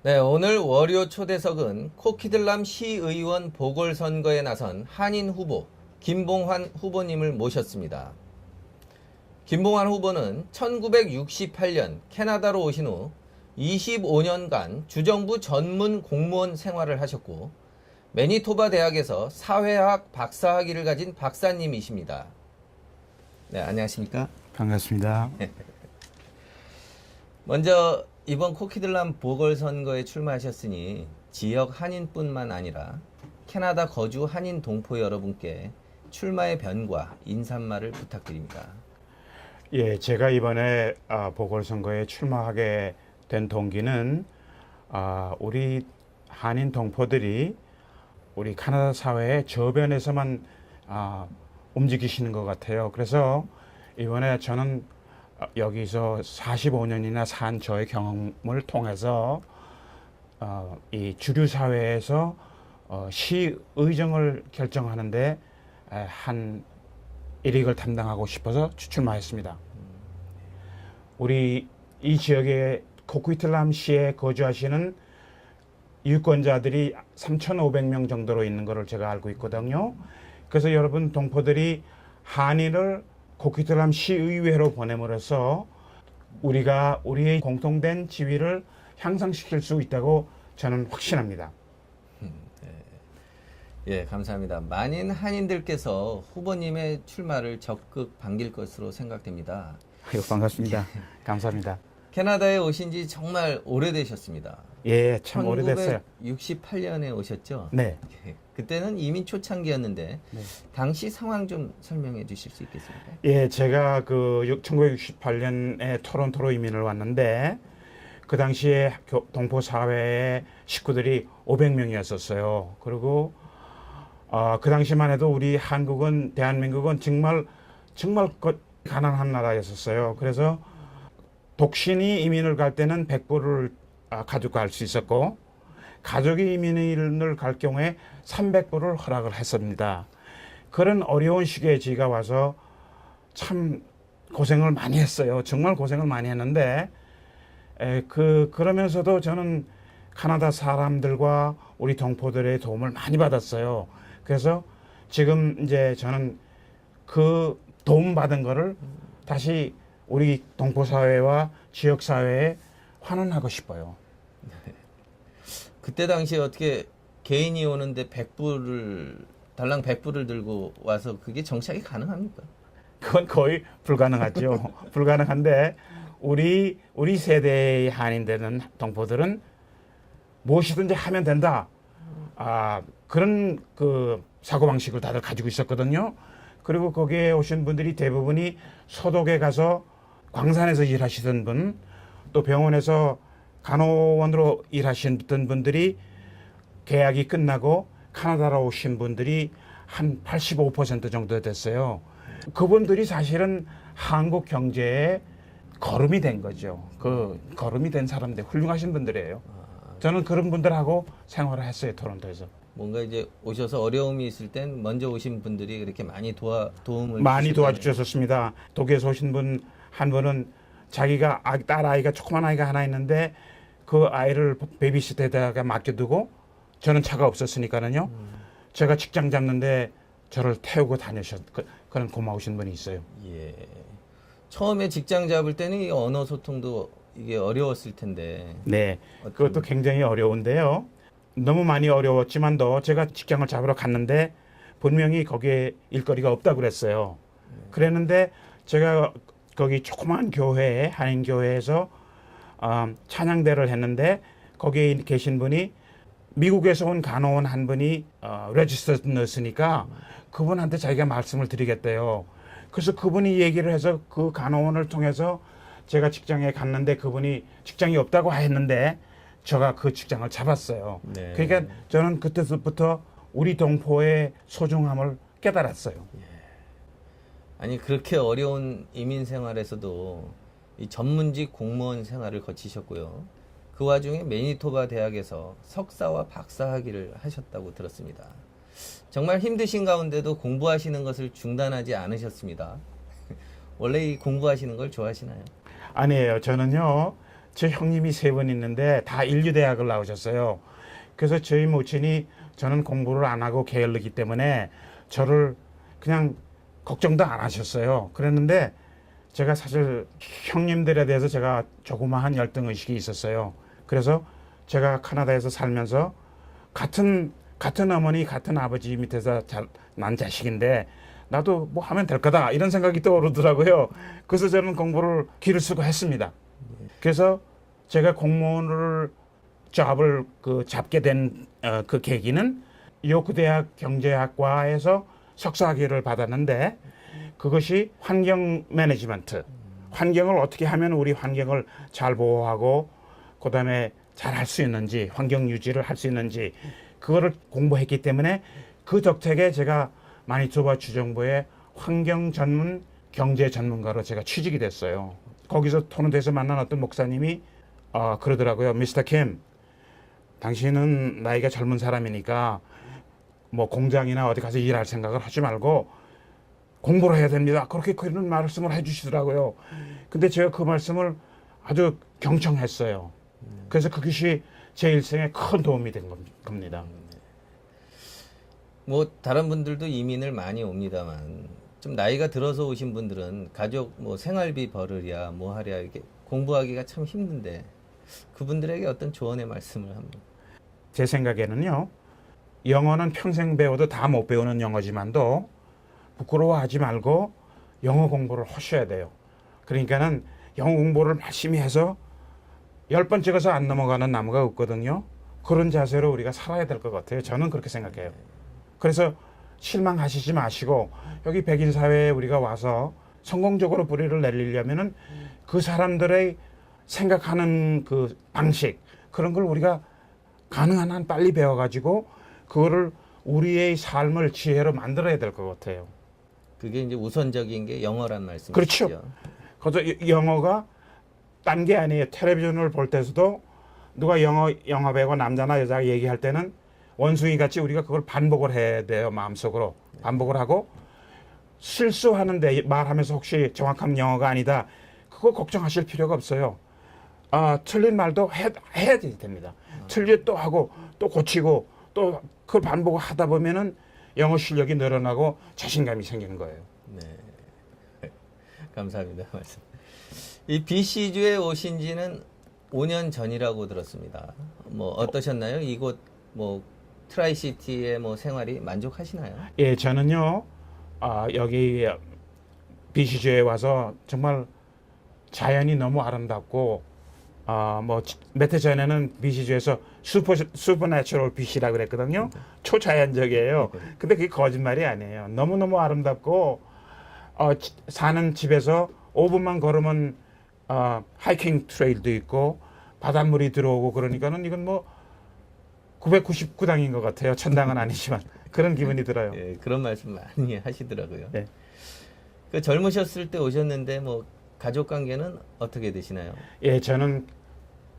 네, 오늘 월요 초대석은 코키들람 시의원 보궐선거에 나선 한인 후보 김봉환 후보님을 모셨습니다. 김봉환 후보는 1968년 캐나다로 오신 후 25년간 주정부 전문 공무원 생활을 하셨고 매니토바 대학에서 사회학 박사학위를 가진 박사님이십니다. 네, 안녕하십니까? 반갑습니다. 먼저 이번 코키들람 보궐선거에 출마하셨으니 지역 한인뿐만 아니라 캐나다 거주 한인 동포 여러분께 출마의 변과 인사말을 부탁드립니다. 예, 제가 이번에 보궐선거에 출마하게 된 동기는 우리 한인 동포들이 우리 캐나다 사회의 저변에서만 움직이시는 것 같아요. 그래서 이번에 저는 여기서 45년이나 산 저의 경험을 통해서 이 주류 사회에서 시의정을 결정하는데 한 일익을 담당하고 싶어서 출마했습니다. 우리 이 지역의 코퀴틀람 시에 거주하시는 유권자들이 3,500명 정도로 있는 것을 제가 알고 있거든요. 그래서 여러분 동포들이 한인을 코퀴틀람 시의회로 보냄으로써 우리가 우리의 공통된 지위를 향상시킬 수 있다고 저는 확신합니다. 예, 감사합니다. 많은 한인들께서 후보님의 출마를 적극 반길 것으로 생각됩니다. 아유, 반갑습니다. 감사합니다. 캐나다에 오신 지 정말 오래되셨습니다. 예, 참 오래됐어요. 1968년에 오셨죠? 네. 예, 그때는 이민 초창기였는데 네. 당시 상황 좀 설명해 주실 수 있겠습니까? 예, 제가 그 1968년에 토론토로 이민을 왔는데 그 당시에 동포 사회의 식구들이 500명이었었어요. 그리고 그 당시만 해도 우리 한국은 대한민국은 정말 가난한 나라였었어요. 그래서 독신이 이민을 갈 때는 100불을 가지고 갈 수 있었고 가족이 이민을 갈 경우에 300불을 허락을 했습니다. 그런 어려운 시기에 제가 와서 참 고생을 많이 했어요. 정말 고생을 많이 했는데 그러면서도 저는 캐나다 사람들과 우리 동포들의 도움을 많이 받았어요. 그래서 지금 이제 저는 그 도움 받은 거를 다시 우리 동포 사회와 지역 사회에 환원하고 싶어요. 그때 당시에 어떻게 개인이 오는데 달랑 100불을 들고 와서 그게 정착이 가능합니까? 그건 거의 불가능하죠. 불가능한데 우리 세대의 한인들은 동포들은 무엇이든지 하면 된다. 그런 그 사고방식을 다들 가지고 있었거든요. 그리고 거기에 오신 분들이 대부분이 소독에 가서 광산에서 일하시던 분, 또 병원에서 간호원으로 일하시던 분들이 계약이 끝나고 캐나다로 오신 분들이 한 85% 정도 됐어요. 그분들이 사실은 한국 경제에 거름이 된 거죠. 그 거름이 된 사람들, 훌륭하신 분들이에요. 저는 그런 분들하고 생활을 했어요, 토론토에서. 뭔가 이제 오셔서 어려움이 있을 땐 먼저 오신 분들이 그렇게 많이 도움을 많이 주셨다네요. 도와주셨습니다. 독일에서 오신 분 한 분은 자기가 딸 아이가 조그만 아이가 하나 있는데 그 아이를 베이비시터에다가 맡겨두고 저는 차가 없었으니까는요. 제가 직장 잡는데 저를 태우고 그런 고마우신 분이 있어요. 예. 처음에 직장 잡을 때는 이 언어 소통도 이게 어려웠을 텐데. 네, 그것도 굉장히 어려운데요. 너무 많이 어려웠지만도 제가 직장을 잡으러 갔는데 분명히 거기에 일거리가 없다고 그랬어요. 그랬는데 제가 거기 조그만 교회에 한인 교회에서 찬양대를 했는데 거기에 계신 분이 미국에서 온 간호원 한 분이 레지스터드 너스니까 그분한테 자기가 말씀을 드리겠대요. 그래서 그분이 얘기를 해서 그 간호원을 통해서 제가 직장에 갔는데 그분이 직장이 없다고 했는데 제가 그 직장을 잡았어요. 네. 그러니까 저는 그때부터 우리 동포의 소중함을 깨달았어요. 아니 그렇게 어려운 이민 생활에서도 이 전문직 공무원 생활을 거치셨고요. 그 와중에 매니토바 대학에서 석사와 박사 학위를 하셨다고 들었습니다. 정말 힘드신 가운데도 공부하시는 것을 중단하지 않으셨습니다. 원래 이 공부하시는 걸 좋아하시나요? 아니에요. 저는요, 제 형님이 세 분 있는데 다 인류대학을 나오셨어요. 그래서 저희 모친이 저는 공부를 안 하고 게을르기 때문에 저를 그냥 걱정도 안 하셨어요. 그랬는데 제가 사실 형님들에 대해서 제가 조그마한 열등의식이 있었어요. 그래서 제가 캐나다에서 살면서 같은 어머니, 같은 아버지 밑에서 난 자식인데 나도 뭐 하면 될 거다 이런 생각이 떠오르더라고요. 그래서 저는 공부를 기를 쓰고 했습니다. 그래서 제가 공무원을 잡을 잡게 된 그 계기는 요크 대학 경제학과에서 석사학위를 받았는데 그것이 환경 매니지먼트, 환경을 어떻게 하면 우리 환경을 잘 보호하고 그다음에 잘 할 수 있는지, 환경 유지를 할 수 있는지 그거를 공부했기 때문에 그 덕택에 제가 마니토바 주정부의 환경 전문 경제 전문가로 제가 취직이 됐어요. 거기서 토론토에서 만난 어떤 목사님이 그러더라고요. 미스터 킴, 당신은 나이가 젊은 사람이니까 뭐 공장이나 어디 가서 일할 생각을 하지 말고 공부를 해야 됩니다. 그렇게 그런 말씀을 해주시더라고요. 근데 제가 그 말씀을 아주 경청했어요. 그래서 그것이 제 일생에 큰 도움이 된 겁니다. 뭐 다른 분들도 이민을 많이 옵니다만 좀 나이가 들어서 오신 분들은 가족 뭐 생활비 벌으랴 뭐 하랴 이렇게 공부하기가 참 힘든데 그분들에게 어떤 조언의 말씀을 합니다. 제 생각에는요, 영어는 평생 배워도 다 못 배우는 영어지만도 부끄러워하지 말고 영어 공부를 하셔야 돼요. 그러니까는 영어 공부를 열심히 해서 10번 찍어서 안 넘어가는 나무가 없거든요. 그런 자세로 우리가 살아야 될 것 같아요. 저는 그렇게 생각해요. 그래서 실망하시지 마시고 여기 백인 사회에 우리가 와서 성공적으로 뿌리를 내리려면은 그 사람들의 생각하는 그 방식 그런 걸 우리가 가능한 한 빨리 배워가지고 그거를 우리의 삶을 지혜로 만들어야 될 것 같아요. 그게 이제 우선적인 게 영어란 말씀이시죠. 그렇죠. 그래서 영어가 딴 게 아니에요. 텔레비전을 볼 때서도 누가 영화 배우고 남자나 여자가 얘기할 때는 원숭이 같이 우리가 그걸 반복을 해야 돼요. 마음속으로 반복을 하고 실수하는데 말하면서 혹시 정확한 영어가 아니다. 그거 걱정하실 필요가 없어요. 틀린 말도 해야 됩니다. 틀리 또 하고 또 고치고 또 그걸 반복을 하다 보면은 영어 실력이 늘어나고 자신감이 생기는 거예요. 네. 감사합니다. 말씀. 이 BC주에 오신 지는 5년 전이라고 들었습니다. 뭐 어떠셨나요? 이곳 뭐 트라이시티의 뭐 생활이 만족하시나요? 예, 저는요, 여기 BC주에 와서 정말 자연이 너무 아름답고, 뭐 몇 해 전에는 BC주에서 슈퍼내추럴 BC라고 그랬거든요. 초자연적이에요. 근데 그게 거짓말이 아니에요. 너무너무 아름답고, 사는 집에서 5분만 걸으면 하이킹 트레일도 있고 바닷물이 들어오고 그러니까는 이건 뭐 999당인 것 같아요. 천당은 아니지만 그런 기분이 들어요. 예, 그런 말씀 많이 하시더라고요. 네. 그 젊으셨을 때 오셨는데 뭐 가족 관계는 어떻게 되시나요? 예, 저는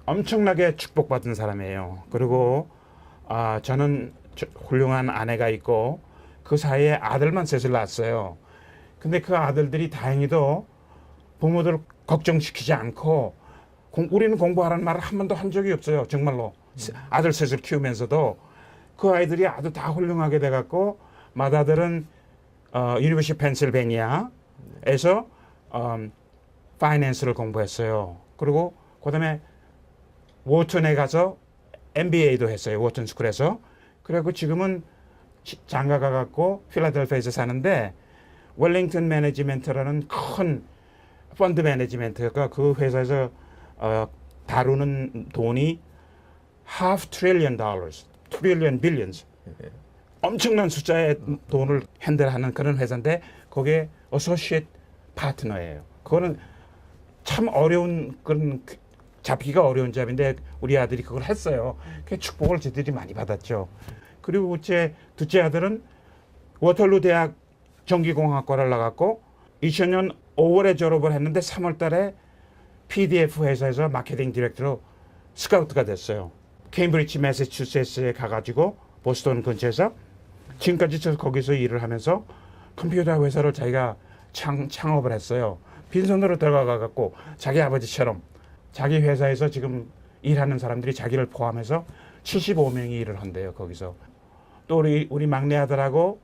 엄청나게 축복받은 사람이에요. 그리고 저는 훌륭한 아내가 있고 그 사이에 아들만 셋을 낳았어요. 근데 그 아들들이 다행히도 부모들 걱정시키지 않고 우리는 공부하라는 말을 한 번도 한 적이 없어요. 정말로. 아들 셋을 키우면서도 그 아이들이 아주 다 훌륭하게 돼갖고 맏아들은 유니버시티 펜실베니아에서 파이낸스를 공부했어요. 그리고 그다음에 워튼에 가서 MBA도 했어요. 워튼 스쿨에서. 그리고 지금은 장가 가갖고 필라델피아에서 사는데 웰링턴 매니지먼트라는 큰 펀드 매니지먼트가 그 회사에서 다루는 돈이 half trillion dollars, trillion billions. 엄청난 숫자의 돈을 핸들하는 그런 회사인데 거기에 어소시에이트 파트너예요. 그거는 참 어려운 그런 잡기가 어려운 잡인데 우리 아들이 그걸 했어요. 그 축복을 저들이 많이 받았죠. 그리고 제 둘째 아들은 워털루 대학 전기공학과를 나갔고 2000년 5월에 졸업을 했는데 3월 달에 PDF 회사에서 마케팅 디렉터로 스카우트가 됐어요. 케임브리지 매사추세츠에 가가지고 보스턴 근처에서 지금까지 저 거기서 일을 하면서 컴퓨터 회사를 자기가 창업을 했어요. 빈손으로 들어가갖고 자기 아버지처럼 자기 회사에서 지금 일하는 사람들이 자기를 포함해서 75명이 일을 한대요. 거기서 또 우리 막내 아들하고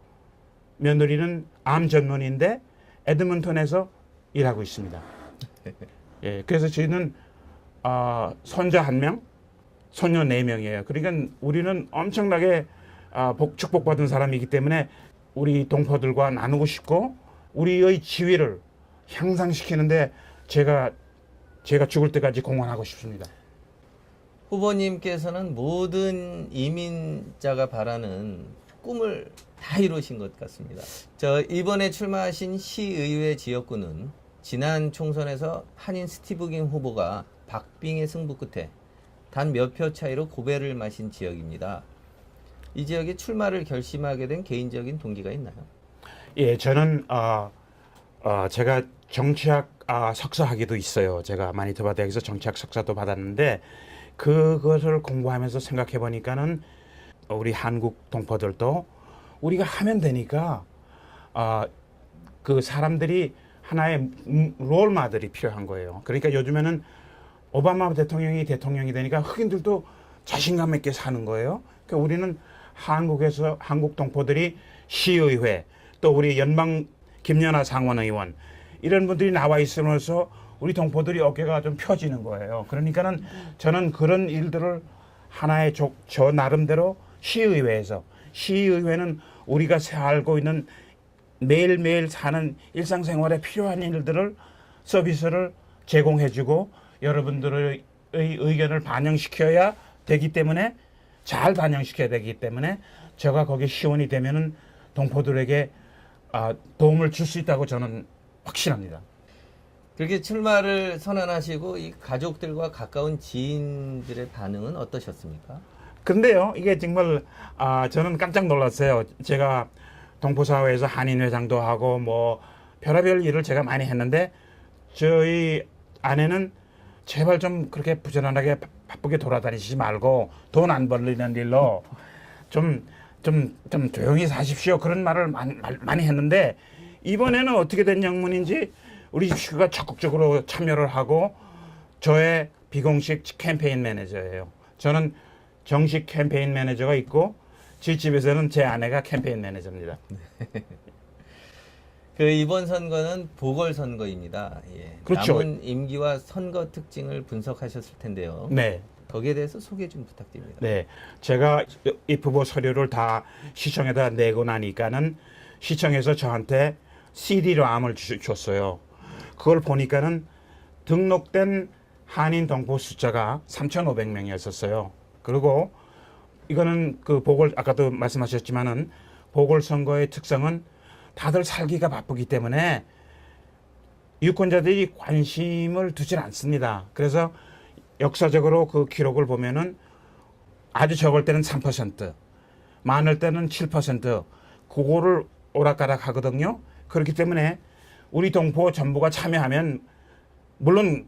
며느리는 암 전문의인데 에드먼턴에서 일하고 있습니다. 예, 그래서 저희는 손자 1명, 손녀 4명이에요. 그러니까 우리는 엄청나게 축복받은 사람이기 때문에 우리 동포들과 나누고 싶고 우리의 지위를 향상시키는데 제가 죽을 때까지 공헌하고 싶습니다. 후보님께서는 모든 이민자가 바라는 꿈을 다 이루신 것 같습니다. 이번에 출마하신 시의회 지역구는 지난 총선에서 한인 스티브 깅 후보가 박빙의 승부 끝에 단 몇 표 차이로 고배를 마신 지역입니다. 이 지역에 출마를 결심하게 된 개인적인 동기가 있나요? 예, 저는 제가 정치학 석사학위도 있어요. 제가 마니토바 대학에서 정치학 석사도 받았는데 그것을 공부하면서 생각해 보니까는 우리 한국 동포들도 우리가 하면 되니까 그 사람들이 하나의 롤모델이 필요한 거예요. 그러니까 요즘에는 오바마 대통령이 되니까 흑인들도 자신감 있게 사는 거예요. 그러니까 우리는 한국 동포들이 시의회 또 우리 연방 김연아 상원의원 이런 분들이 나와 있으면서 우리 동포들이 어깨가 좀 펴지는 거예요. 그러니까는 저는 그런 일들을 하나의 저 나름대로 시의회는 우리가 살고 있는 매일매일 사는 일상생활에 필요한 일들을 서비스를 제공해주고 여러분들의 의견을 반영시켜야 되기 때문에 잘 반영시켜야 되기 때문에 제가 거기 시원이 되면은 동포들에게 도움을 줄 수 있다고 저는 확신합니다. 그렇게 출마를 선언하시고 이 가족들과 가까운 지인들의 반응은 어떠셨습니까? 근데요, 이게 정말 저는 깜짝 놀랐어요. 제가 동포사회에서 한인회장도 하고 뭐 별의별 일을 제가 많이 했는데 저희 아내는 제발 좀 그렇게 부지런하게 바쁘게 돌아다니시지 말고 돈 안 벌리는 일로 좀 조용히 사십시오. 그런 말을 많이 했는데 이번에는 어떻게 된 영문인지 우리 집사가 적극적으로 참여를 하고 저의 비공식 캠페인 매니저예요. 저는 정식 캠페인 매니저가 있고 제 집에서는 제 아내가 캠페인 매니저입니다. 이번 선거는 보궐선거입니다. 예. 그렇죠. 남은 임기와 선거 특징을 분석하셨을 텐데요. 네. 거기에 대해서 소개 좀 부탁드립니다. 네. 제가 이 후보 서류를 다 시청에다 내고 나니까는 시청에서 저한테 CD-ROM을 줬어요. 그걸 보니까는 등록된 한인 동포 숫자가 3,500명이었었어요. 그리고 이거는 아까도 말씀하셨지만은 보궐선거의 특성은 다들 살기가 바쁘기 때문에 유권자들이 관심을 두질 않습니다. 그래서 역사적으로 그 기록을 보면은 아주 적을 때는 3%, 많을 때는 7%, 그거를 오락가락 하거든요. 그렇기 때문에 우리 동포 전부가 참여하면 물론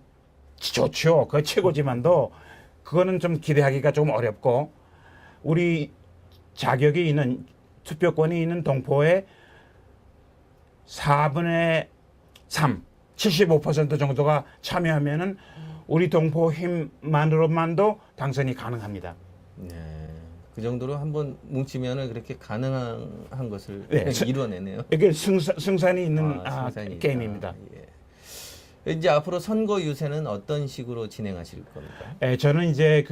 좋죠. 그거 최고지만도 그거는 좀 기대하기가 좀 어렵고 우리 자격이 있는 투표권이 있는 동포의 4분의 3, 75% 정도가 참여하면은 우리 동포 힘만으로만도 당선이 가능합니다. 네. 그 정도로 한번 뭉치면은 그렇게 가능한 것을 네, 이뤄내네요. 이게 승산이 있는 승산이 게임입니다. 예. 이제 앞으로 선거 유세는 어떤 식으로 진행하실 겁니까? 네, 저는 이제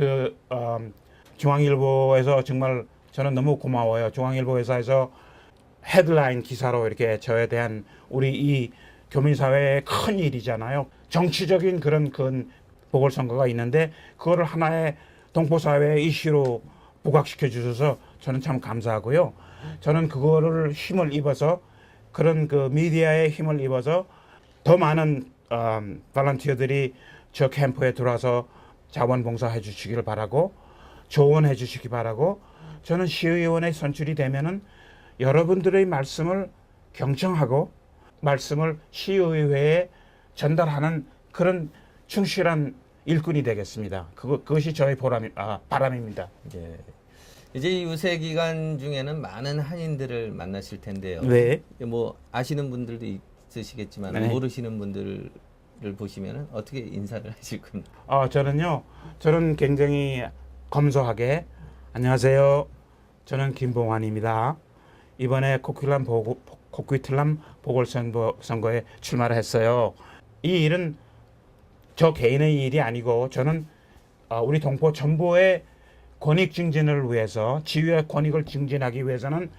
중앙일보에서 정말 저는 너무 고마워요. 중앙일보 회사에서 헤드라인 기사로 이렇게 저에 대한 우리 이 교민사회의 큰 일이잖아요. 정치적인 그런 보궐선거가 있는데 그거를 하나의 동포사회의 이슈로 부각시켜 주셔서 저는 참 감사하고요. 저는 그거를 힘을 입어서 그런 미디어의 힘을 입어서 더 많은 발런티어들이 저 캠프에 들어와서 자원봉사해 주시기를 바라고 조언해 주시기 바라고 저는 시의원에 선출이 되면은 여러분들의 말씀을 경청하고 말씀을 시의회에 전달하는 그런 충실한 일꾼이 되겠습니다. 그것이 저의 바람입니다. 예. 이제 이 유세 기간 중에는 많은 한인들을 만나실 텐데요. 네. 뭐 아시는 분들도 있으시겠지만 네. 모르시는 분들 보시면 어떻게 인사를 하실 겁니까? 저는 굉장히 검소하게 안녕하세요. 저는 김봉환입니다. 이번에 코퀴틀람 보궐선거에 출마를 했어요. 이 일은 저 개인의 일이 아니고 저는 우리 동포 전부의 권익 증진을 위해서 지위의 권익을 증진하기 위해서는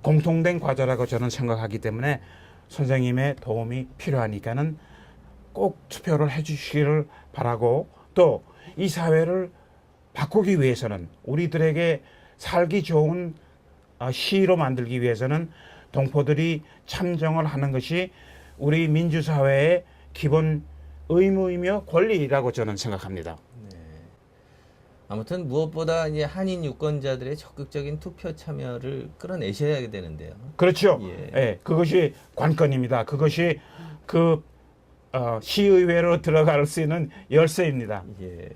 공통된 과제라고 저는 생각하기 때문에 선생님의 도움이 필요하니까는 꼭 투표를 해주시기를 바라고 또 이 사회를 바꾸기 위해서는 우리들에게 살기 좋은 시로 만들기 위해서는 동포들이 참정을 하는 것이 우리 민주사회의 기본 의무이며 권리라고 저는 생각합니다. 아무튼 무엇보다 이제 한인 유권자들의 적극적인 투표 참여를 끌어내셔야 되는데요. 그렇죠. 예. 예, 그것이 관건입니다. 그것이 시의회로 들어갈 수 있는 열쇠입니다. 예.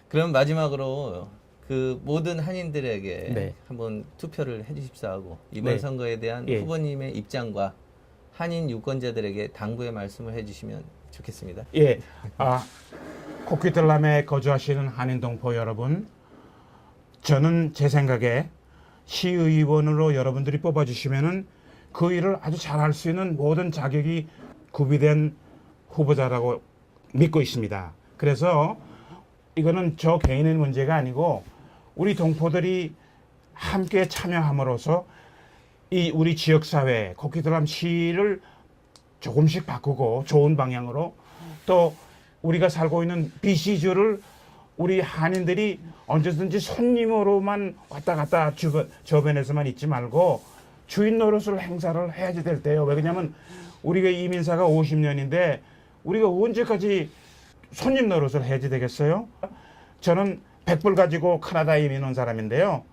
그럼 마지막으로 그 모든 한인들에게 네. 한번 투표를 해주십사 하고 이번 네. 선거에 대한 예. 후보님의 입장과 한인 유권자들에게 당부의 말씀을 해주시면 좋겠습니다. 예, 코퀴틀람에 거주하시는 한인 동포 여러분, 저는 제 생각에 시의원으로 여러분들이 뽑아주시면은 그 일을 아주 잘할 수 있는 모든 자격이 구비된 후보자라고 믿고 있습니다. 그래서 이거는 저 개인의 문제가 아니고 우리 동포들이 함께 참여함으로써 이 우리 지역사회 코퀴틀람 시를 조금씩 바꾸고 좋은 방향으로 또 우리가 살고 있는 BC주를 우리 한인들이 언제든지 손님으로만 왔다 갔다 주변에서만 있지 말고 주인 노릇을 행사를 해야지 될 때요. 왜냐하면 우리가 이민사가 50년인데 우리가 언제까지 손님 노릇을 해야지 되겠어요? 저는 100불 가지고 카나다에 이민 온 사람인데요.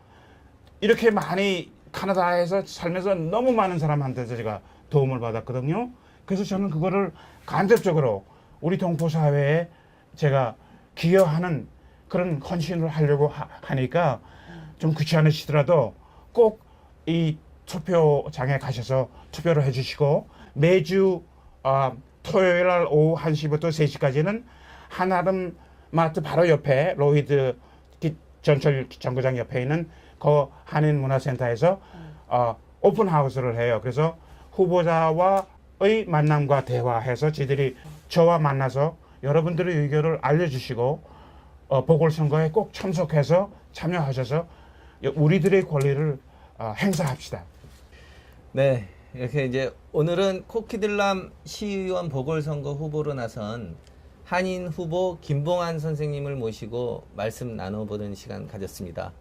이렇게 많이 카나다에서 살면서 너무 많은 사람한테서 제가 도움을 받았거든요. 그래서 저는 그거를 간접적으로 우리 동포 사회에 제가 기여하는 그런 헌신을 하려고 하니까 좀 귀찮으시더라도 꼭 이 투표장에 가셔서 투표를 해주시고 매주 토요일 날 오후 1시부터 3시까지는 한아름 마트 바로 옆에 로이드 전철 정거장 옆에 있는 그 한인문화센터에서 오픈하우스를 해요. 그래서 후보자와의 만남과 대화해서 저희들이 저와 만나서 여러분들의 의견을 알려주시고 보궐선거에 꼭 참석해서 참여하셔서 우리들의 권리를 행사합시다. 네, 이렇게 이제 오늘은 코퀴틀람 시의원 보궐선거 후보로 나선 한인 후보 김봉환 선생님을 모시고 말씀 나눠보는 시간 가졌습니다.